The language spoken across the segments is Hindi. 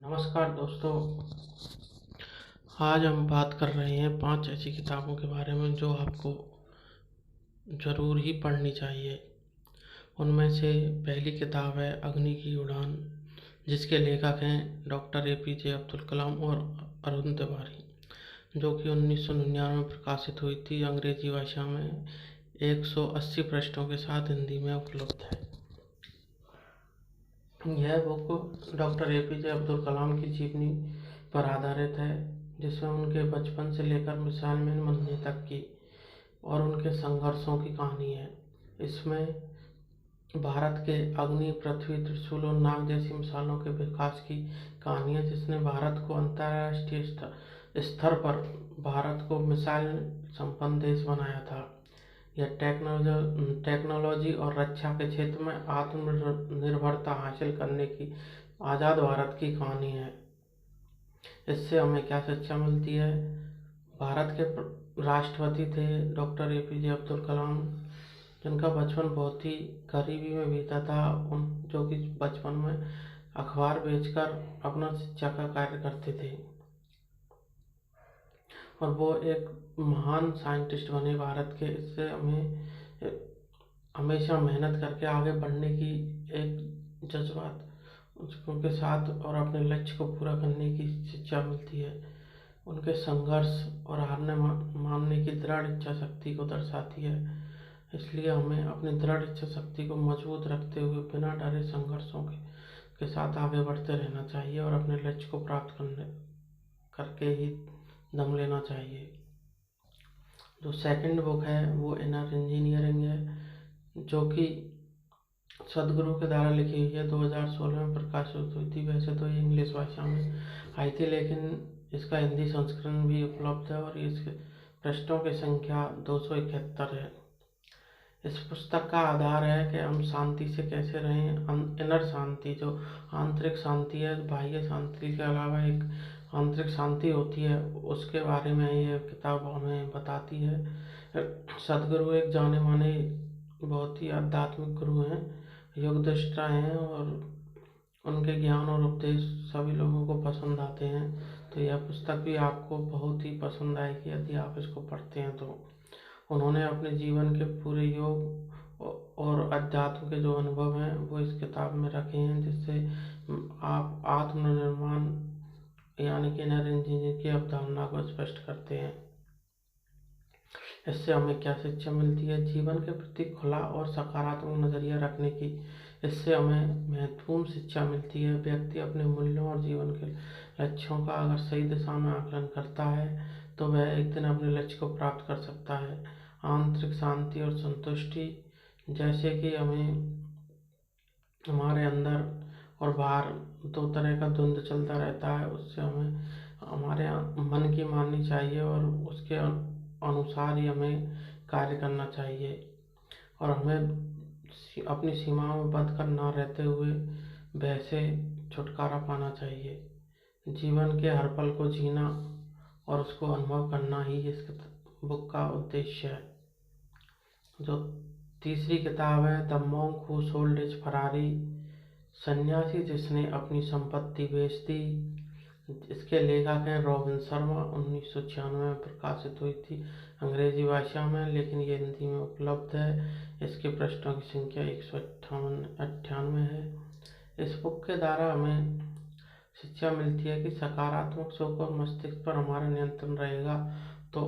नमस्कार दोस्तों। आज हम बात कर रहे हैं 5 ऐसी किताबों के बारे में जो आपको ज़रूर ही पढ़नी चाहिए। उनमें से पहली किताब है अग्नि की उड़ान, जिसके लेखक हैं डॉक्टर APJ अब्दुल कलाम और अरुण तिवारी, जो कि 1999 में प्रकाशित हुई थी। अंग्रेजी भाषा में 180 पृष्ठों के साथ हिंदी में उपलब्ध है। यह book doctor APJ Abdul Kalam की जीवनी पर आधारित है, जिसमें उनके बचपन से लेकर मिसाइल मैन बनने तक की और उनके संघर्षों की कहानी है। इसमें भारत के अग्नि, पृथ्वी, त्रिशूल और नाग जैसी मिसाइलों के विकास की कहानी है, जिसने भारत को अंतर्राष्ट्रीय स्तर पर भारत को मिसाइल संपन्न देश बनाया था। यह टेक्नोलॉजी और रक्षा के क्षेत्र में आत्मनिर्भरता हासिल करने की आज़ाद भारत की कहानी है। इससे हमें क्या शिक्षा मिलती है? भारत के राष्ट्रपति थे डॉक्टर APJ अब्दुल कलाम, जिनका बचपन बहुत ही गरीबी में बीता था, जो कि बचपन में अखबार बेचकर अपना शिक्षा का कार्य करते थे और वो एक महान साइंटिस्ट बने भारत के। इससे हमें हमेशा मेहनत करके आगे बढ़ने की एक जज्बात उनके साथ और अपने लक्ष्य को पूरा करने की शिक्षा मिलती है। उनके संघर्ष और हारने मानने की दृढ़ इच्छा शक्ति को दर्शाती है। इसलिए हमें अपनी दृढ़ इच्छा शक्ति को मजबूत रखते हुए बिना डरे संघर्षों के साथ आगे बढ़ते रहना चाहिए और अपने लक्ष्य को प्राप्त करके ही दम लेना चाहिए। जो सेकंड बुक है वो इनर इंजीनियरिंग है, जो कि सदगुरु के द्वारा लिखी हुई है। 2016 में प्रकाशित हुई थी। वैसे तो ये इंग्लिश भाषा में आई थी, लेकिन इसका हिंदी संस्करण भी उपलब्ध है और इसके पृष्ठों की संख्या 271 है। इस पुस्तक का आधार है कि हम शांति से कैसे रहें। इनर शांति, जो आंतरिक शांति है, बाह्य शांति के अलावा एक आंतरिक शांति होती है, उसके बारे में ये किताब हमें बताती है। सदगुरु एक जाने माने बहुत ही आध्यात्मिक गुरु हैं, योग दृष्टा हैं और उनके ज्ञान और उपदेश सभी लोगों को पसंद आते हैं। तो यह पुस्तक भी आपको बहुत ही पसंद आएगी यदि आप इसको पढ़ते हैं। तो उन्होंने अपने जीवन के पूरे योग और अध्यात्म के जो अनुभव हैं वो इस किताब में रखे हैं, जिससे आप आत्मनिर्माण यानी कि इनर इंजीनियर की अवधारणा को स्पष्ट करते हैं। इससे हमें क्या शिक्षा मिलती है? जीवन के प्रति खुला और सकारात्मक नज़रिया रखने की इससे हमें महत्वपूर्ण शिक्षा मिलती है। व्यक्ति अपने मूल्यों और जीवन के लक्ष्यों का अगर सही दिशा में आकलन करता है तो वह एक दिन अपने लक्ष्य को प्राप्त कर सकता है। आंतरिक शांति और संतुष्टि, जैसे कि हमें हमारे अंदर और बाहर दो तरह का द्वंद्व चलता रहता है, उससे हमें हमारे मन की माननी चाहिए और उसके अनुसार ही हमें कार्य करना चाहिए और हमें अपनी सीमाओं में बंध कर ना रहते हुए भय से छुटकारा पाना चाहिए। जीवन के हर पल को जीना और उसको अनुभव करना ही इस बुक का उद्देश्य है। जो तीसरी किताब है the monk who sold his Ferrari, सन्यासी जिसने अपनी संपत्ति बेच दी। इसके लेखक हैं रॉबिन शर्मा। 1996 में प्रकाशित हुई थी अंग्रेजी भाषा में, लेकिन ये हिंदी में उपलब्ध है। इसके पृष्ठों की संख्या 198 है। इस बुक के द्वारा हमें शिक्षा मिलती है कि सकारात्मक सोच और मस्तिष्क पर हमारा नियंत्रण रहेगा तो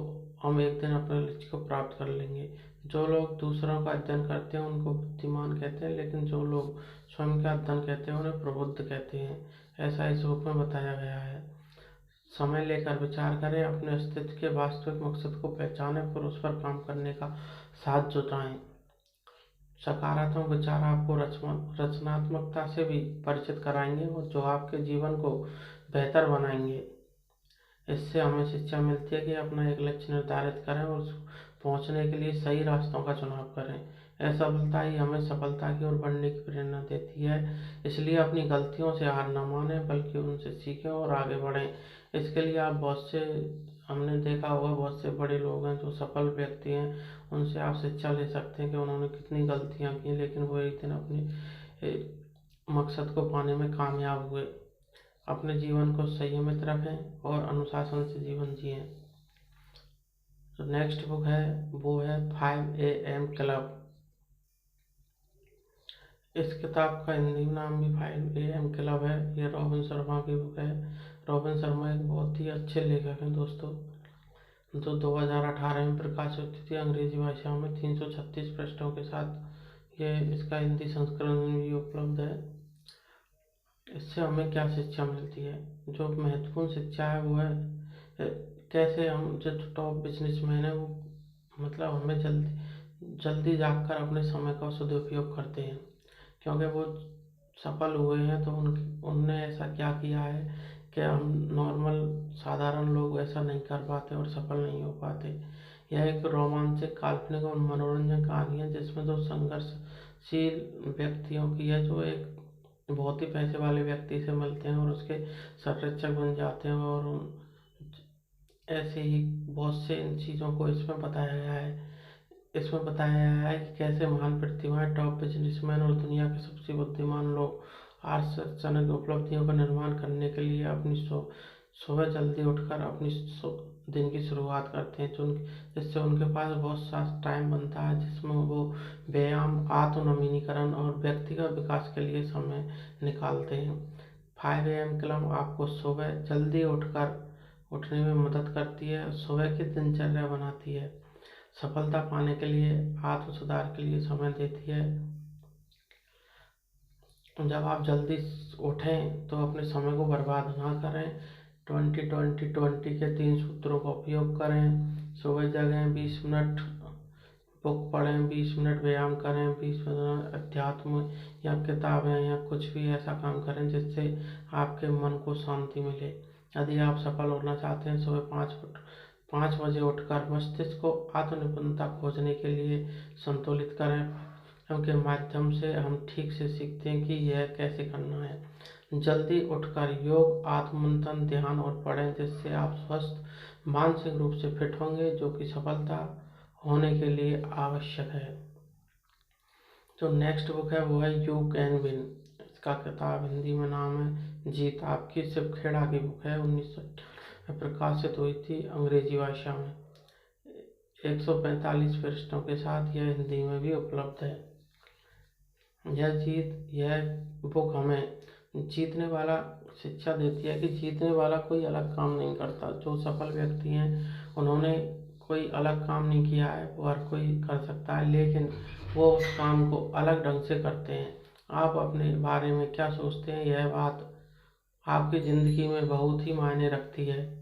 हम एक दिन अपने लक्ष्य को प्राप्त कर लेंगे। जो लोग दूसरों का अध्ययन करते हैं उनको बुद्धिमान कहते हैं, लेकिन जो लोग स्वयं का अध्ययन कहते हैं उन्हें प्रबुद्ध कहते हैं। ऐसा इस बुक में बताया गया है। समय लेकर विचार करें, अपने अस्तित्व के वास्तविक मकसद को पहचानें और उस पर काम करने का साथ जुटाएं। सकारात्मक विचार आपको रचनात्मकता से भी परिचित कराएंगे और जो आपके जीवन को बेहतर बनाएंगे। इससे हमें शिक्षा मिलती है कि अपना एक लक्ष्य निर्धारित करें और उस पहुंचने के लिए सही रास्तों का चुनाव करें। असफलता ही हमें सफलता की ओर बढ़ने की प्रेरणा देती है। इसलिए अपनी गलतियों से हार न मानें, बल्कि उनसे सीखें और आगे बढ़ें। इसके लिए आप बहुत से हमने देखा होगा, बहुत से बड़े लोग हैं जो सफल व्यक्ति हैं, उनसे आप शिक्षा ले सकते हैं कि उन्होंने कितनी गलतियां की, लेकिन वो एक दिन अपने मकसद को पाने में कामयाब हुए। अपने जीवन को संयमित रखें और अनुशासन से जीवन जिएं। जो नेक्स्ट बुक है वो है 5 AM क्लब। इस किताब का हिंदी नाम भी 5 AM क्लब है। ये रॉबिन शर्मा की बुक है। रॉबिन शर्मा एक बहुत ही अच्छे लेखक हैं दोस्तों, जो 2018 में प्रकाशित हुई थी अंग्रेजी भाषा में 336 पृष्ठों के साथ। ये इसका हिंदी संस्करण भी उपलब्ध है। इससे हमें क्या शिक्षा मिलती है? जो महत्वपूर्ण शिक्षा है वो है कैसे हम जो टॉप बिजनेसमैन है वो मतलब हमें जल्दी जल्दी जागकर अपने समय का सदुपयोग करते हैं, क्योंकि वो सफल हुए हैं तो उनने ऐसा क्या किया है कि हम नॉर्मल साधारण लोग ऐसा नहीं कर पाते और सफल नहीं हो पाते। यह एक रोमांचक, काल्पनिक और मनोरंजन कहानी है जिसमें दो संघर्षशील व्यक्तियों की है, जो एक बहुत ही पैसे वाले व्यक्ति से मिलते हैं और उसके संरक्षक बन जाते हैं, और ऐसे ही बहुत से इन चीज़ों को इसमें बताया गया है। इसमें बताया गया है कि कैसे महान प्रतिभाएं, टॉप बिजनेसमैन और दुनिया के सबसे बुद्धिमान लोग आश्चर्यजनक उपलब्धियों का निर्माण करने के लिए अपनी सुबह जल्दी उठकर अपनी दिन की शुरुआत करते हैं, जिससे उनके पास बहुत सा टाइम बनता है जिसमें वो व्यायाम, आत्म-नवीनीकरण और व्यक्तिगत विकास के लिए समय निकालते हैं। 5 AM क्लब आपको सुबह जल्दी उठने में मदद करती है, सुबह की दिनचर्या बनाती है, सफलता पाने के लिए, आत्म सुधार के लिए समय देती है। जब आप जल्दी उठें तो अपने समय को बर्बाद ना करें। 20-20-20 के 3 सूत्रों का उपयोग करें। सुबह जगें, 20 मिनट बुक पढ़ें, 20 मिनट व्यायाम करें, 20 मिनट अध्यात्म या किताबें या कुछ भी ऐसा काम करें जिससे आपके मन को शांति मिले। यदि आप सफल होना चाहते हैं, सुबह 5 बजे उठकर मस्तिष्क को आत्मनिपुणता खोजने के लिए संतुलित करें, क्योंकि माध्यम से हम ठीक से सीखते हैं कि यह कैसे करना है। जल्दी उठकर योग, आत्ममंथन, ध्यान और पढ़ें, जिससे आप स्वस्थ मानसिक रूप से फिट होंगे, जो कि सफलता होने के लिए आवश्यक है। जो नेक्स्ट बुक है वो है यू कैन विन। इसका किताब हिंदी में नाम है जीत आपकी। शिव खेड़ा की बुक है, 1998 में प्रकाशित हुई थी अंग्रेजी भाषा में। 145 पृष्ठों के साथ यह हिंदी में भी उपलब्ध है। यह बुक हमें जीतने वाला शिक्षा देती है कि जीतने वाला कोई अलग काम नहीं करता। जो सफल व्यक्ति हैं उन्होंने कोई अलग काम नहीं किया है, वो हर कोई कर सकता है, लेकिन वो उस काम को अलग ढंग से करते हैं। आप अपने बारे में क्या सोचते हैं, यह बात आपकी ज़िंदगी में बहुत ही मायने रखती है।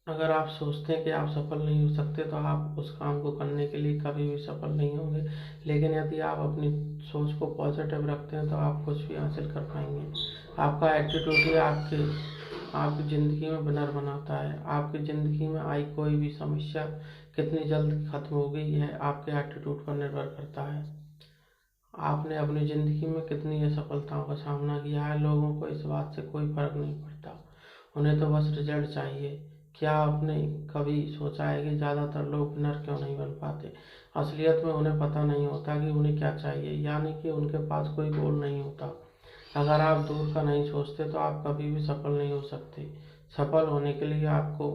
अगर आप सोचते हैं कि आप सफल नहीं हो सकते तो आप उस काम को करने के लिए कभी भी सफल नहीं होंगे, लेकिन यदि आप अपनी सोच को पॉजिटिव रखते हैं तो आप कुछ भी हासिल कर पाएंगे। आपका एटीट्यूड ही आपकी ज़िंदगी में विनर बनाता है। आपकी ज़िंदगी में आई कोई भी समस्या कितनी जल्द खत्म होगी, यह आपके एटीट्यूड पर निर्भर करता है। आपने अपनी ज़िंदगी में कितनी असफलताओं का सामना किया है, लोगों को इस बात से कोई फर्क नहीं पड़ता, उन्हें तो बस रिजल्ट चाहिए। क्या आपने कभी सोचा है कि ज़्यादातर लोग विनर क्यों नहीं बन पाते? असलियत में उन्हें पता नहीं होता कि उन्हें क्या चाहिए, यानी कि उनके पास कोई गोल नहीं होता। अगर आप दूर का नहीं सोचते तो आप कभी भी सफल नहीं हो सकते। सफल होने के लिए आपको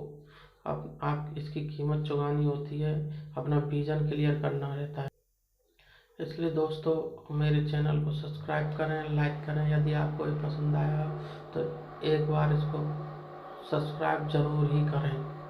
आप इसकी कीमत चुकानी होती है, अपना विजन क्लियर करना रहता है। इसलिए दोस्तों मेरे चैनल को सब्सक्राइब करें, लाइक करें। यदि आपको ये पसंद आया तो एक बार इसको सब्सक्राइब ज़रूर ही करें।